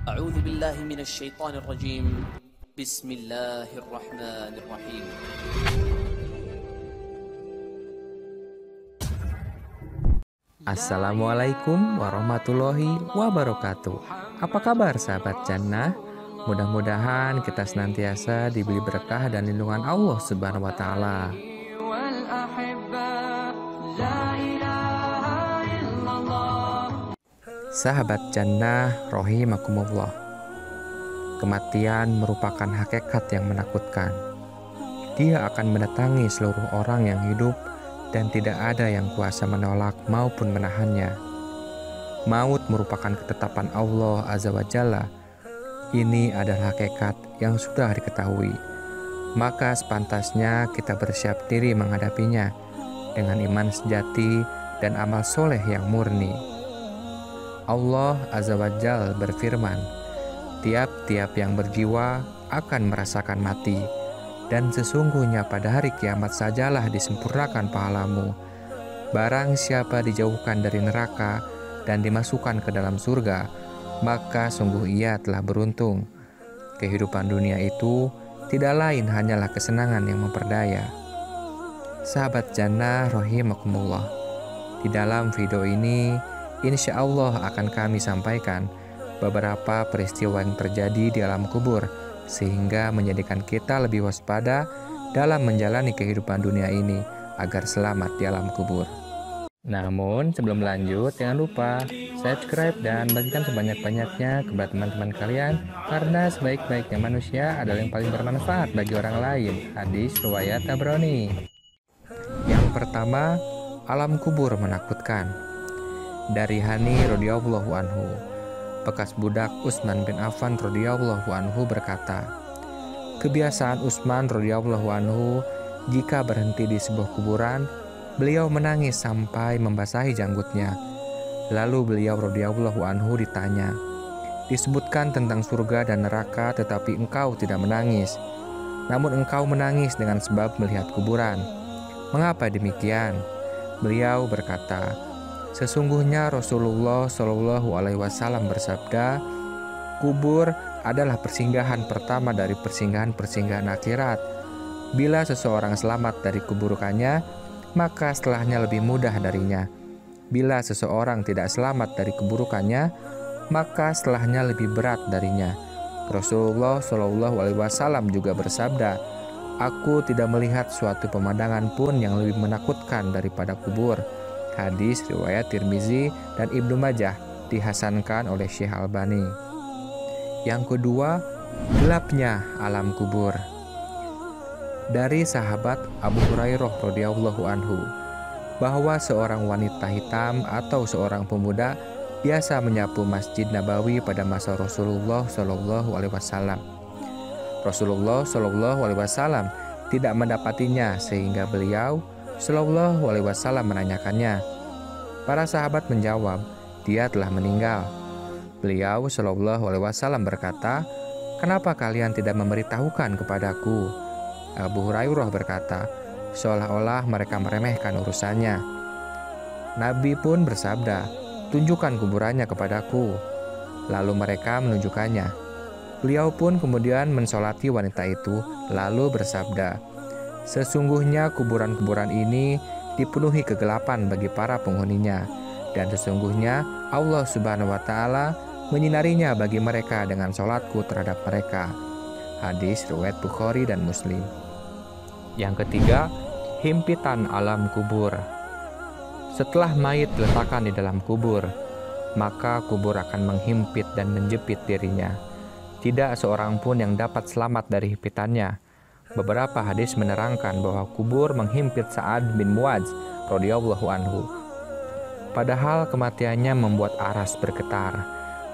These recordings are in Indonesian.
أعوذ بالله من الشيطان الرجيم بسم الله الرحمن الرحيم Assalamualaikum warahmatullahi wabarakatuh. Apa kabar sahabat Jannah? Mudah-mudahan kita senantiasa diberi berkah dan lindungan Allah Subhanahu wa taala. Sahabat Jannah rahimakumullah. Kematian merupakan hakikat yang menakutkan. Dia akan mendatangi seluruh orang yang hidup dan tidak ada yang kuasa menolak maupun menahannya. Maut merupakan ketetapan Allah Azza wa Jalla. Ini adalah hakikat yang sudah diketahui. Maka sepantasnya kita bersiap diri menghadapinya dengan iman sejati dan amal soleh yang murni. Allah Azza wa Jalla berfirman, tiap-tiap yang berjiwa akan merasakan mati. Dan sesungguhnya pada hari kiamat sajalah disempurnakan pahalamu. Barang siapa dijauhkan dari neraka dan dimasukkan ke dalam surga, maka sungguh ia telah beruntung. Kehidupan dunia itu tidak lain hanyalah kesenangan yang memperdaya. Sahabat Jannah rahimakumullah. Di dalam video ini, insya Allah akan kami sampaikan beberapa peristiwa yang terjadi di alam kubur, sehingga menjadikan kita lebih waspada dalam menjalani kehidupan dunia ini agar selamat di alam kubur. Namun sebelum lanjut, jangan lupa subscribe dan bagikan sebanyak-banyaknya kepada teman-teman kalian, karena sebaik-baiknya manusia adalah yang paling bermanfaat bagi orang lain. Hadis riwayat Tabrani. Yang pertama, alam kubur menakutkan. Dari Hani radhiyallahu anhu, bekas budak Utsman bin Affan radhiyallahu anhu berkata, kebiasaan Utsman radhiyallahu anhu jika berhenti di sebuah kuburan, beliau menangis sampai membasahi janggutnya. Lalu beliau radhiyallahu anhu ditanya, disebutkan tentang surga dan neraka tetapi engkau tidak menangis, namun engkau menangis dengan sebab melihat kuburan. Mengapa demikian? Beliau berkata, sesungguhnya Rasulullah Shallallahu Alaihi Wasallam bersabda, kubur adalah persinggahan pertama dari persinggahan-persinggahan akhirat. Bila seseorang selamat dari keburukannya, maka setelahnya lebih mudah darinya. Bila seseorang tidak selamat dari keburukannya, maka setelahnya lebih berat darinya. Rasulullah Shallallahu Alaihi Wasallam juga bersabda, aku tidak melihat suatu pemandangan pun yang lebih menakutkan daripada kubur. Hadis riwayat Tirmizi dan Ibnu Majah, dihasankan oleh Syekh Albani. Yang kedua, gelapnya alam kubur. Dari sahabat Abu Hurairah radhiyallahu anhu, bahwa seorang wanita hitam atau seorang pemuda biasa menyapu Masjid Nabawi pada masa Rasulullah Shallallahu Alaihi Wasallam. Rasulullah Shallallahu Alaihi Wasallam tidak mendapatinya sehingga beliau Shallallahu Alaihi Wasallam menanyakannya. Para sahabat menjawab, dia telah meninggal. Beliau Shallallahu Alaihi Wasallam berkata, kenapa kalian tidak memberitahukan kepadaku? Abu Hurairah berkata, seolah-olah mereka meremehkan urusannya. Nabi pun bersabda, tunjukkan kuburannya kepadaku. Lalu mereka menunjukkannya. Beliau pun kemudian mensolati wanita itu, lalu bersabda, sesungguhnya kuburan-kuburan ini dipenuhi kegelapan bagi para penghuninya, dan sesungguhnya Allah Subhanahu wa taala menyinarinya bagi mereka dengan salatku terhadap mereka. Hadis riwayat Bukhari dan Muslim. Yang ketiga, himpitan alam kubur. Setelah mayit diletakkan di dalam kubur, maka kubur akan menghimpit dan menjepit dirinya. Tidak seorang pun yang dapat selamat dari himpitannya. Beberapa hadis menerangkan bahwa kubur menghimpit Sa'ad bin Mu'adz radhiyallahu anhu. Padahal kematiannya membuat aras bergetar,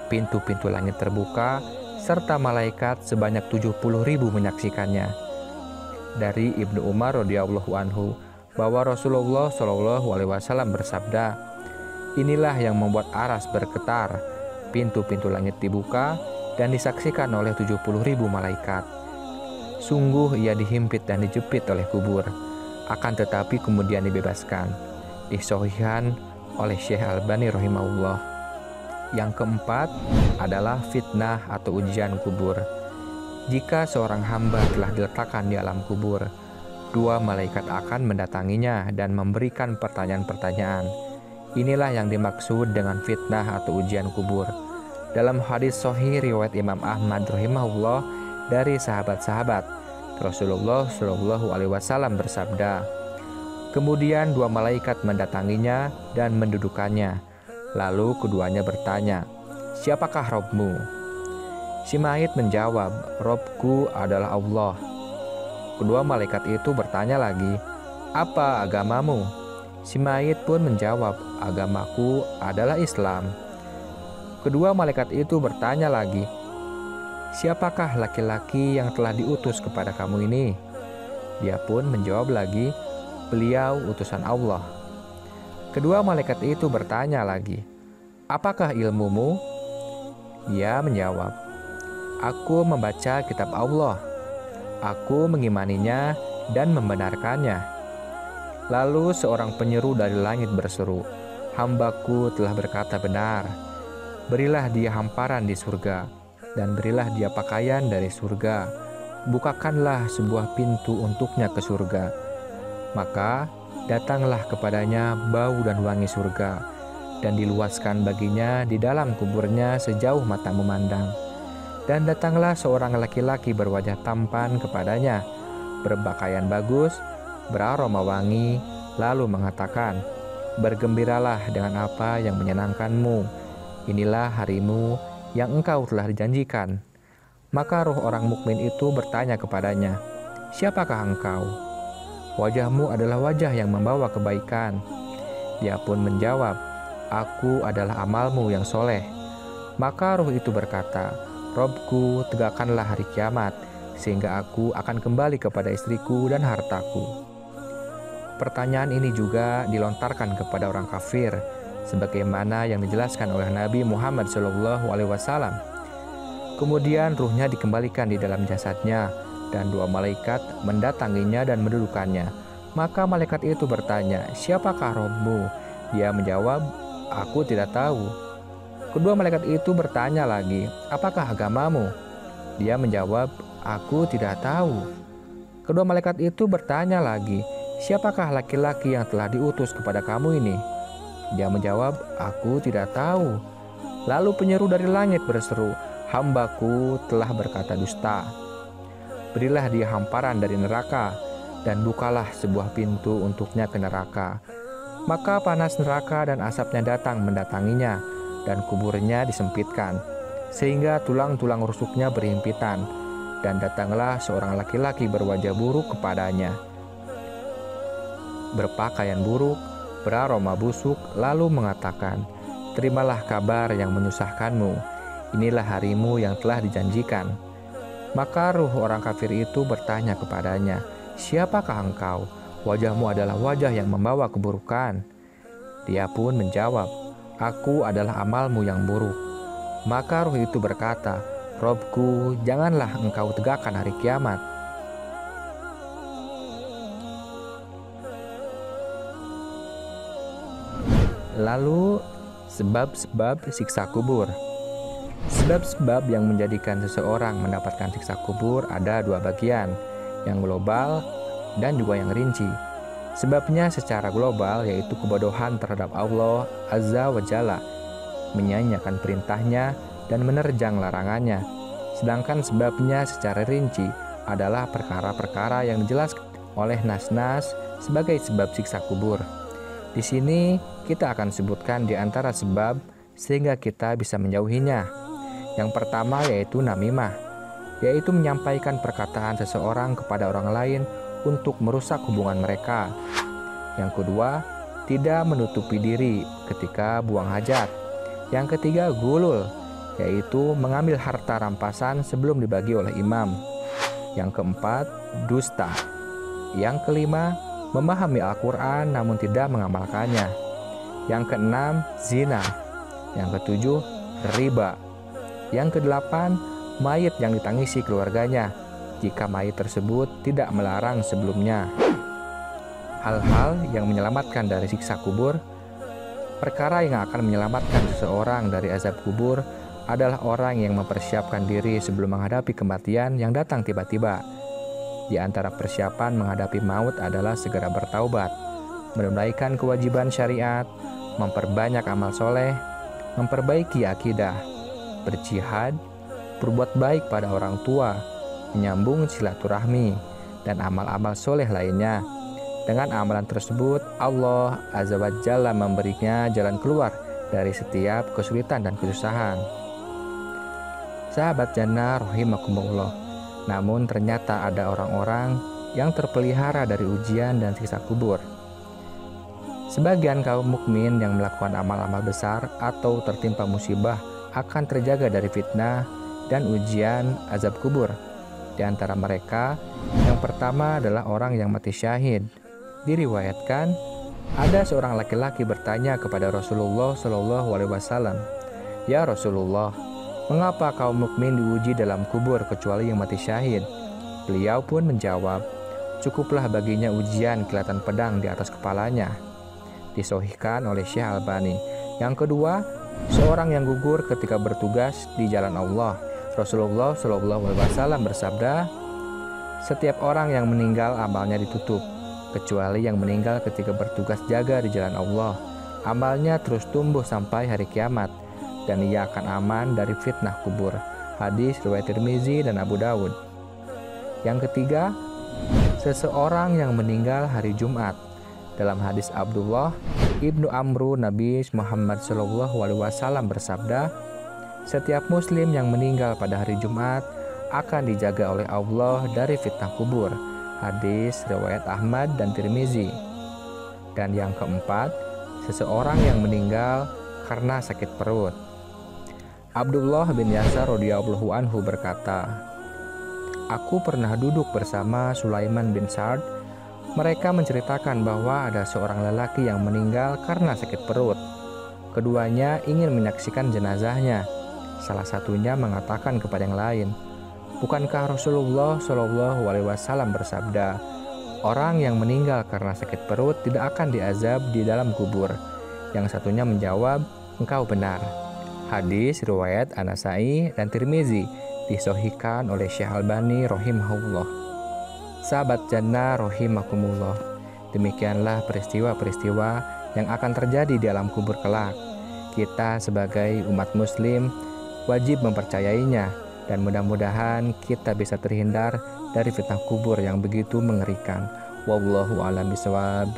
pintu-pintu langit terbuka, serta malaikat sebanyak 70.000 menyaksikannya. Dari Ibnu Umar radhiyallahu anhu bahwa Rasulullah Shallallahu Alaihi Wasallam bersabda, inilah yang membuat aras bergetar, pintu-pintu langit dibuka dan disaksikan oleh 70.000 malaikat. Sungguh ia dihimpit dan dijepit oleh kubur, akan tetapi kemudian dibebaskan. Disahihkan oleh Syekh Albani rahimahullah. Yang keempat adalah fitnah atau ujian kubur. Jika seorang hamba telah diletakkan di alam kubur, dua malaikat akan mendatanginya dan memberikan pertanyaan-pertanyaan. Inilah yang dimaksud dengan fitnah atau ujian kubur. Dalam hadis sahih riwayat Imam Ahmad rahimahullah dari sahabat-sahabat, Rasulullah Shallallahu alaihi wasallam bersabda, kemudian dua malaikat mendatanginya dan mendudukannya. Lalu keduanya bertanya, "Siapakah Robmu?" Si mayit menjawab, "Robku adalah Allah." Kedua malaikat itu bertanya lagi, "Apa agamamu?" Si mayit pun menjawab, "Agamaku adalah Islam." Kedua malaikat itu bertanya lagi, "Siapakah laki-laki yang telah diutus kepada kamu ini?" Dia pun menjawab lagi, "Beliau utusan Allah." Kedua malaikat itu bertanya lagi, "Apakah ilmumu?" Dia menjawab, "Aku membaca kitab Allah. Aku mengimaninya dan membenarkannya." Lalu seorang penyeru dari langit berseru, "Hambaku telah berkata benar. Berilah dia hamparan di surga, dan berilah dia pakaian dari surga. Bukakanlah sebuah pintu untuknya ke surga." Maka datanglah kepadanya bau dan wangi surga, dan diluaskan baginya di dalam kuburnya sejauh mata memandang. Dan datanglah seorang laki-laki berwajah tampan kepadanya, berpakaian bagus, beraroma wangi, lalu mengatakan, "Bergembiralah dengan apa yang menyenangkanmu. Inilah harimu yang engkau telah dijanjikan." Maka roh orang mukmin itu bertanya kepadanya, "Siapakah engkau?" "Wajahmu adalah wajah yang membawa kebaikan." Dia pun menjawab, "Aku adalah amalmu yang soleh." Maka roh itu berkata, "Robku, tegakkanlah hari kiamat, sehingga aku akan kembali kepada istriku dan hartaku." Pertanyaan ini juga dilontarkan kepada orang kafir, sebagaimana yang dijelaskan oleh Nabi Muhammad SAW. Kemudian ruhnya dikembalikan di dalam jasadnya, dan dua malaikat mendatanginya dan mendudukannya. Maka malaikat itu bertanya, "Siapakah Robmu?" Dia menjawab, "Aku tidak tahu." Kedua malaikat itu bertanya lagi, "Apakah agamamu?" Dia menjawab, "Aku tidak tahu." Kedua malaikat itu bertanya lagi, "Siapakah laki-laki yang telah diutus kepada kamu ini?" Dia menjawab, "Aku tidak tahu." Lalu penyeru dari langit berseru, "Hambaku telah berkata dusta. Berilah dia hamparan dari neraka, dan bukalah sebuah pintu untuknya ke neraka." Maka panas neraka dan asapnya datang mendatanginya, dan kuburnya disempitkan, sehingga tulang-tulang rusuknya berhimpitan. Dan datanglah seorang laki-laki berwajah buruk kepadanya, berpakaian buruk, beraroma busuk, lalu mengatakan, "Terimalah kabar yang menyusahkanmu. Inilah harimu yang telah dijanjikan." Maka ruh orang kafir itu bertanya kepadanya, "Siapakah engkau? Wajahmu adalah wajah yang membawa keburukan." Dia pun menjawab, "Aku adalah amalmu yang buruk." Maka ruh itu berkata, "Robku, janganlah engkau tegakkan hari kiamat." Lalu, sebab-sebab siksa kubur. Sebab-sebab yang menjadikan seseorang mendapatkan siksa kubur ada dua bagian, yang global dan juga yang rinci. Sebabnya secara global yaitu kebodohan terhadap Allah Azza wa Jalla, menyanyiakan perintahnya dan menerjang larangannya. Sedangkan sebabnya secara rinci adalah perkara-perkara yang dijelaskan oleh nas-nas sebagai sebab siksa kubur. Di sini kita akan sebutkan di antara sebab sehingga kita bisa menjauhinya. Yang pertama yaitu namimah, yaitu menyampaikan perkataan seseorang kepada orang lain untuk merusak hubungan mereka. Yang kedua, tidak menutupi diri ketika buang hajat. Yang ketiga, gulul, yaitu mengambil harta rampasan sebelum dibagi oleh imam. Yang keempat, dusta. Yang kelima, memahami Al-Quran namun tidak mengamalkannya. Yang keenam, zina. Yang ketujuh, riba. Yang kedelapan, mayit yang ditangisi keluarganya jika mayit tersebut tidak melarang sebelumnya. Hal-hal yang menyelamatkan dari siksa kubur Perkara yang akan menyelamatkan seseorang dari azab kubur adalah orang yang mempersiapkan diri sebelum menghadapi kematian yang datang tiba-tiba. Di antara persiapan menghadapi maut adalah segera bertaubat, menunaikan kewajiban syariat, memperbanyak amal soleh, memperbaiki akidah, berjihad, berbuat baik pada orang tua, menyambung silaturahmi, dan amal-amal soleh lainnya. Dengan amalan tersebut, Allah Azza wa Jalla memberinya jalan keluar dari setiap kesulitan dan kesusahan. Sahabat jannah rahimakumullah, namun ternyata ada orang-orang yang terpelihara dari ujian dan siksa kubur. Sebagian kaum mukmin yang melakukan amal-amal besar atau tertimpa musibah akan terjaga dari fitnah dan ujian azab kubur. Di antara mereka, yang pertama adalah orang yang mati syahid. Diriwayatkan, ada seorang laki-laki bertanya kepada Rasulullah SAW, "Ya Rasulullah, mengapa kaum mukmin diuji dalam kubur kecuali yang mati syahid?" Beliau pun menjawab, "Cukuplah baginya ujian kilatan pedang di atas kepalanya." Disahihkan oleh Syekh Albani. Yang kedua, seorang yang gugur ketika bertugas di jalan Allah. Rasulullah SAW bersabda, "Setiap orang yang meninggal amalnya ditutup, kecuali yang meninggal ketika bertugas jaga di jalan Allah. Amalnya terus tumbuh sampai hari kiamat, dan ia akan aman dari fitnah kubur." Hadis riwayat Tirmizi dan Abu Dawud. Yang ketiga, seseorang yang meninggal hari Jumat. Dalam hadis Abdullah ibnu Amru, Nabi Muhammad SAW bersabda, "Setiap muslim yang meninggal pada hari Jumat akan dijaga oleh Allah dari fitnah kubur." Hadis riwayat Ahmad dan Tirmizi. Dan yang keempat, seseorang yang meninggal karena sakit perut. Abdullah bin Yasar radhiyallahu anhu berkata, "Aku pernah duduk bersama Sulaiman bin Sa'd. Mereka menceritakan bahwa ada seorang lelaki yang meninggal karena sakit perut. Keduanya ingin menyaksikan jenazahnya. Salah satunya mengatakan kepada yang lain, 'Bukankah Rasulullah SAW bersabda, orang yang meninggal karena sakit perut tidak akan diazab di dalam kubur?' Yang satunya menjawab, 'Engkau benar.' Hadis riwayat An-Nasai dan Tirmizi, disahihkan oleh Syekh Albani rahimahullah. Sahabat jannah rahimakumullah, demikianlah peristiwa-peristiwa yang akan terjadi di alam kubur kelak. Kita sebagai umat muslim wajib mempercayainya, dan mudah-mudahan kita bisa terhindar dari fitnah kubur yang begitu mengerikan. Wallahu a'lam bishawab.